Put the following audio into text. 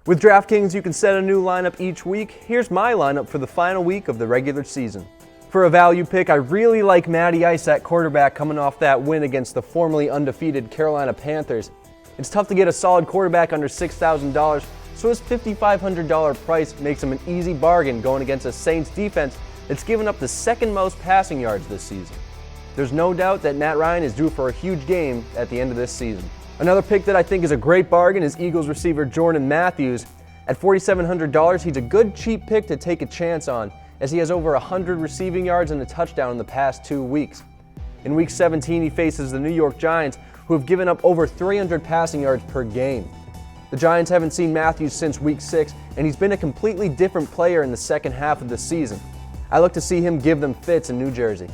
With DraftKings, you can set a new lineup each week. Here's my lineup for the final week of the regular season. For a value pick, I really like Matty Ice at quarterback coming off that win against the formerly undefeated Carolina Panthers. It's tough to get a solid quarterback under $6,000, so his $5,500 price makes him an easy bargain going against a Saints defense that's given up the second most passing yards this season. There's no doubt that Matt Ryan is due for a huge game at the end of this season. Another pick that I think is a great bargain is Eagles receiver Jordan Matthews. At $4,700, he's a good cheap pick to take a chance on, as he has over 100 receiving yards and a touchdown in the past 2 weeks. In Week 17, he faces the New York Giants, who have given up over 300 passing yards per game. The Giants haven't seen Matthews since Week 6, and he's been a completely different player in the second half of the season. I look to see him give them fits in New Jersey.